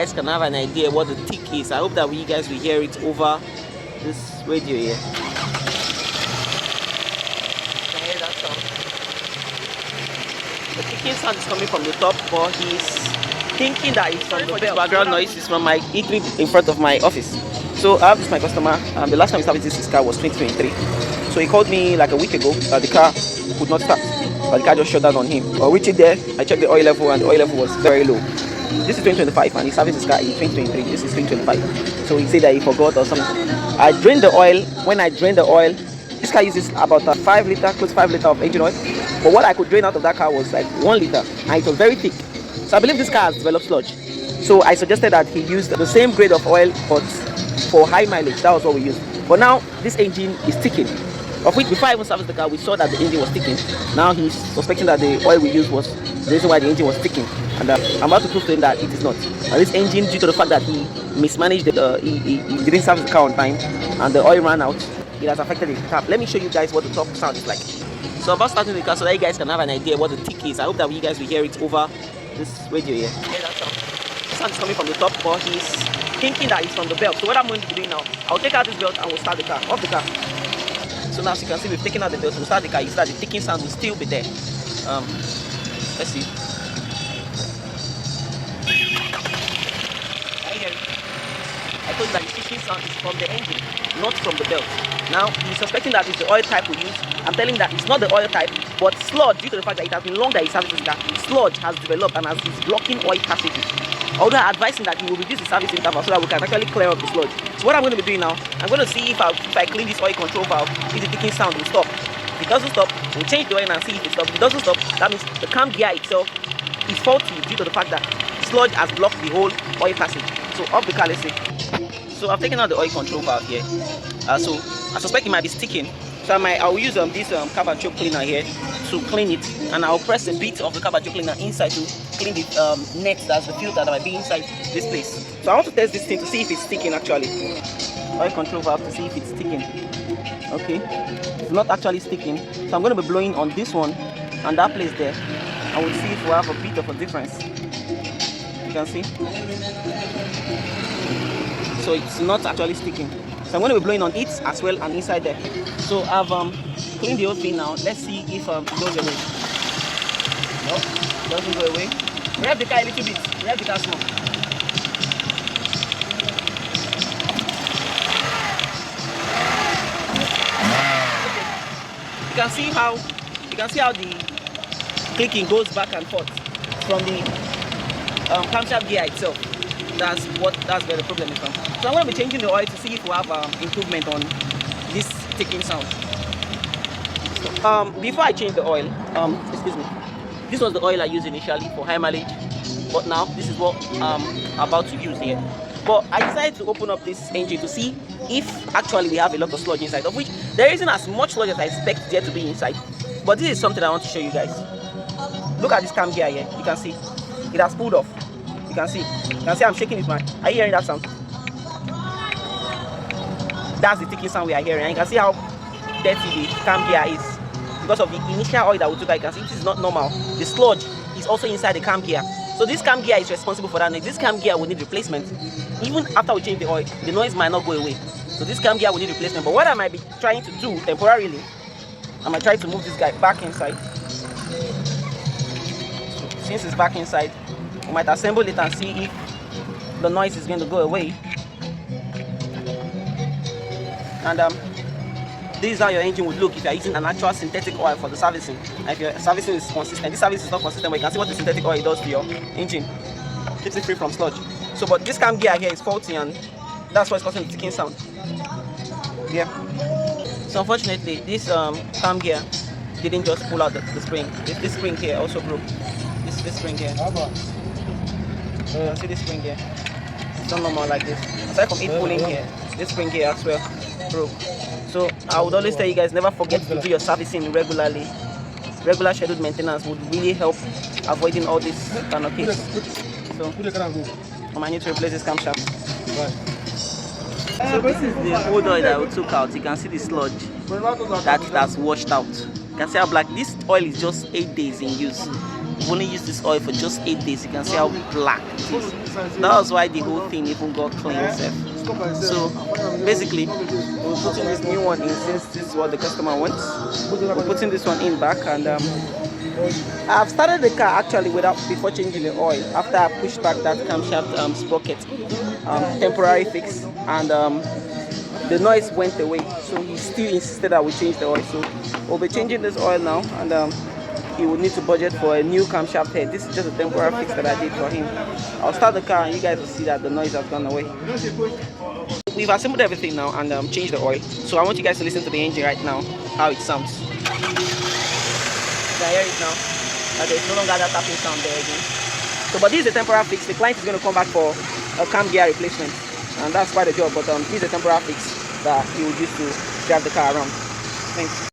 You guys can have an idea what the tick is. I hope that you guys will hear it over this radio here. You can hear that sound. The ticking sound is coming from the top, but he's thinking that it's from the belt. Background noise is from my eatery in front of my office. So I have this my customer. The last time he started his car was 2023. So he called me like a week ago that the car could not start. But the car just shut down on him. But reaching there, I checked the oil level and the oil level was very low. This is 2025 and he serviced his car in 2023. This is 2025. So he said that he forgot or something. I drained the oil. When I drained the oil, this car uses about a 5 liter, close to 5 liter of engine oil. But what I could drain out of that car was like 1 liter and it was very thick. So I believe this car has developed sludge. So I suggested that he used the same grade of oil but for high mileage. That was what we used. But now this engine is ticking. Of which before I even serviced the car, we saw that the engine was ticking. Now he's suspecting that the oil we used was the reason why the engine was ticking. And I'm about to prove to him that it is not. And this engine, due to the fact that he mismanaged he didn't service the car on time and the oil ran out, it has affected the tap. Let me show you guys what the top sound is like. So about starting the car so that you guys can have an idea what the tick is. I hope that you guys will hear it over this radio here. Hear that sound? The sound is coming from the top, but he's thinking that it's from the belt. So what I'm going to be doing now, I'll take out this belt and we'll start the car, off the car. So now as you can see, we've taken out the belt, we'll start the car. You start, the ticking sound will still be there. Let's see. I told you that the ticking sound is from the engine, not from the belt. Now he's suspecting that it's the oil type we use. I'm telling him that it's not the oil type, but sludge, due to the fact that it has been long that he's servicing that, sludge has developed and is blocking oil passages. Although I advise him that he will reduce the service interval so that we can actually clear up the sludge. So what I'm going to be doing now, I'm going to see if I clean this oil control valve, if the ticking sound will stop. If it doesn't stop, we'll change the oil and see if it stops. If it doesn't stop, that means the cam gear itself is faulty due to the fact that sludge has blocked the whole oil passage. So off the car, let's see. So I've taken out the oil control valve here. So I suspect it might be sticking. So I'll use this carb and choke cleaner here to clean it, and I'll press a bit of the carb and choke cleaner inside to clean the net, that's the filter that might be inside this place. So I want to test this thing to see if it's sticking actually. Oil control valve to see if it's sticking. Okay, it's not actually sticking. So I'm going to be blowing on this one and that place there, and we'll see if we have a bit of a difference. You can see. So it's not actually sticking. So I'm going to be blowing on it as well and inside there. So I've cleaned the whole thing now. Let's see if it goes away. No, it doesn't go away. Rev the car a little bit. Rev the car small. Okay. You can see how the clicking goes back and forth from the camshaft gear itself. That's where the problem is from. So I'm going to be changing the oil to see if we have improvement on this ticking sound. So, before I change the oil, excuse me, this was the oil I used initially for high mileage, but now this is what I'm about to use here. But I decided to open up this engine to see if actually we have a lot of sludge inside, of which there isn't as much sludge as I expect there to be inside. But this is something I want to show you guys. Look at this cam gear here. You can see it has pulled off. You can see I'm shaking it, man. Are you hearing that sound? That's the ticking sound we are hearing. And you can see how dirty the cam gear is because of the initial oil that we took. You can see this is not normal. The sludge is also inside the cam gear. So this cam gear is responsible for that. This cam gear will need replacement. Even after we change the oil, the noise might not go away. So this cam gear will need replacement. But what I might be trying to do temporarily, I might try to move this guy back inside. So since it's back inside, we might assemble it and see if the noise is going to go away. And this is how your engine would look if you are using an actual synthetic oil for the servicing. And if your servicing is consistent, this service is not consistent, but you can see what the synthetic oil does to your engine. Keeps it free from sludge. So, but this cam gear here is faulty, and that's what's causing the ticking sound. Yeah. So unfortunately, this cam gear didn't just pull out the spring. This spring here also broke. This spring here. You can see this spring here. It's not normal like this. Aside from it pulling here, this spring here as well broke. So I would always tell you guys, never forget to do your servicing regularly. Regular scheduled maintenance would really help avoiding all this kind of case. So I might need to replace this camshaft. So this is the old oil that we took out. You can see the sludge that it has washed out. You can see how black. This oil is just 8 days in use. We've only used this oil for just 8 days. You can see how black it is. that was why the whole thing even got cleaned. So basically, we're putting this new one in since this is what the customer wants. We're putting this one in back, and I've started the car actually before changing the oil. After I pushed back that camshaft sprocket, temporary fix, and the noise went away. So he still insisted that we change the oil. So we'll be changing this oil now, and he would need to budget for a new camshaft head. This is just a temporary fix that I did for him. I'll start the car and you guys will see that the noise has gone away. We've assembled everything now and changed the oil. So I want you guys to listen to the engine right now, how it sounds. You can hear it now. There's no longer that tapping sound there again. So, but this is a temporary fix. The client is going to come back for a cam gear replacement, and that's quite a job. But this is a temporary fix that he will use to drive the car around. Thanks.